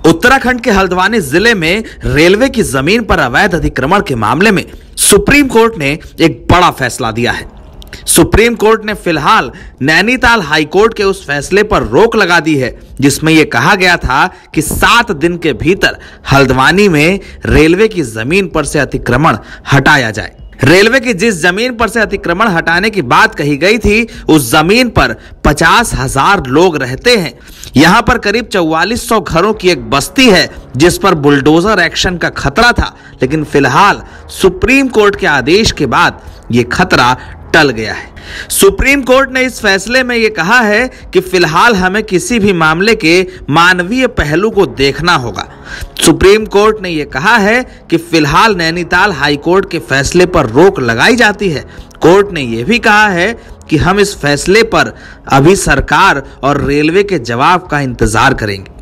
उत्तराखंड के हल्द्वानी जिले में रेलवे की जमीन पर अवैध अतिक्रमण के मामले में सुप्रीम कोर्ट ने एक बड़ा फैसला दिया है। सुप्रीम कोर्ट ने फिलहाल नैनीताल हाई कोर्ट के उस फैसले पर रोक लगा दी है जिसमें यह कहा गया था कि 7 दिन के भीतर हल्द्वानी में रेलवे की जमीन पर से अतिक्रमण हटाया जाए। रेलवे की जिस जमीन पर से अतिक्रमण हटाने की बात कही गई थी, उस जमीन पर 50,000 लोग रहते हैं। यहां पर करीब 4400 घरों की एक बस्ती है जिस पर बुलडोजर एक्शन का खतरा था, लेकिन फिलहाल सुप्रीम कोर्ट के आदेश के बाद यह खतरा टल गया है। सुप्रीम कोर्ट ने इस फैसले में यह कहा है कि फिलहाल हमें किसी भी मामले के मानवीय पहलू को देखना होगा। सुप्रीम कोर्ट ने यह कहा है कि फिलहाल नैनीताल हाई कोर्ट के फैसले पर रोक लगाई जाती है। कोर्ट ने यह भी कहा है कि हम इस फैसले पर अभी सरकार और रेलवे के जवाब का इंतजार करेंगे।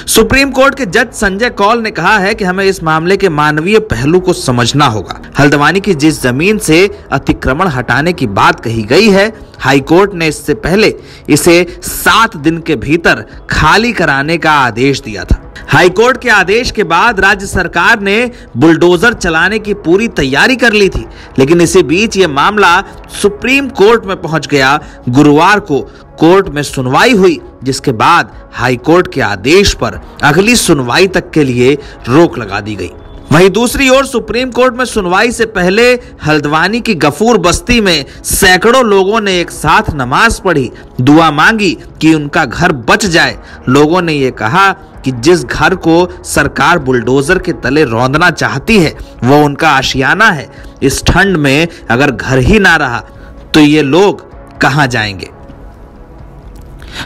सुप्रीम कोर्ट के जज संजय कौल ने कहा है कि हमें इस मामले के मानवीय पहलू को समझना होगा। हल्द्वानी की जिस जमीन से अतिक्रमण हटाने की बात कही गई है, हाई कोर्ट ने इससे पहले इसे 7 दिन के भीतर खाली कराने का आदेश दिया था। हाई कोर्ट के आदेश के बाद राज्य सरकार ने बुलडोजर चलाने की पूरी तैयारी कर ली थी, लेकिन इसी बीच यह मामला सुप्रीम कोर्ट में पहुंच गया। गुरुवार को कोर्ट में सुनवाई हुई, जिसके बाद हाई कोर्ट के आदेश पर अगली सुनवाई तक के लिए रोक लगा दी गई। वहीं दूसरी ओर सुप्रीम कोर्ट में सुनवाई से पहले हल्द्वानी की गफूर बस्ती में सैकड़ों लोगों ने एक साथ नमाज पढ़ी, दुआ मांगी कि उनका घर बच जाए। लोगों ने यह कहा कि जिस घर को सरकार बुलडोजर के तले रौंदना चाहती है वो उनका आशियाना है। इस ठंड में अगर घर ही ना रहा तो ये लोग कहां जाएंगे।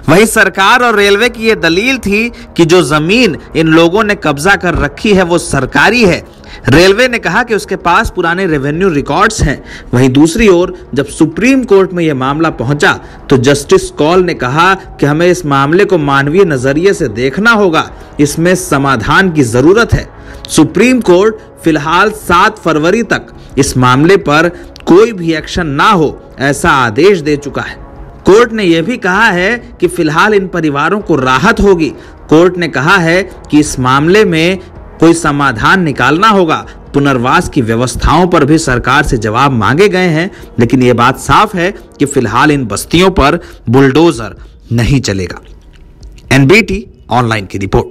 वहीं सरकार और रेलवे की यह दलील थी कि जो जमीन इन लोगों ने कब्जा कर रखी है वो सरकारी है। रेलवे ने कहा कि उसके पास पुराने रेवेन्यू रिकॉर्ड्स हैं। वहीं दूसरी ओर जब सुप्रीम कोर्ट में यह मामला पहुंचा तो जस्टिस कौल ने कहा कि हमें इस मामले को मानवीय नजरिए से देखना होगा, इसमें समाधान की जरूरत है। सुप्रीम कोर्ट फिलहाल 7 फरवरी तक इस मामले पर कोई भी एक्शन ना हो ऐसा आदेश दे चुका है। कोर्ट ने यह भी कहा है कि फिलहाल इन परिवारों को राहत होगी। कोर्ट ने कहा है कि इस मामले में कोई समाधान निकालना होगा। पुनर्वास की व्यवस्थाओं पर भी सरकार से जवाब मांगे गए हैं, लेकिन यह बात साफ है कि फिलहाल इन बस्तियों पर बुलडोजर नहीं चलेगा। एनबीटी ऑनलाइन की रिपोर्ट।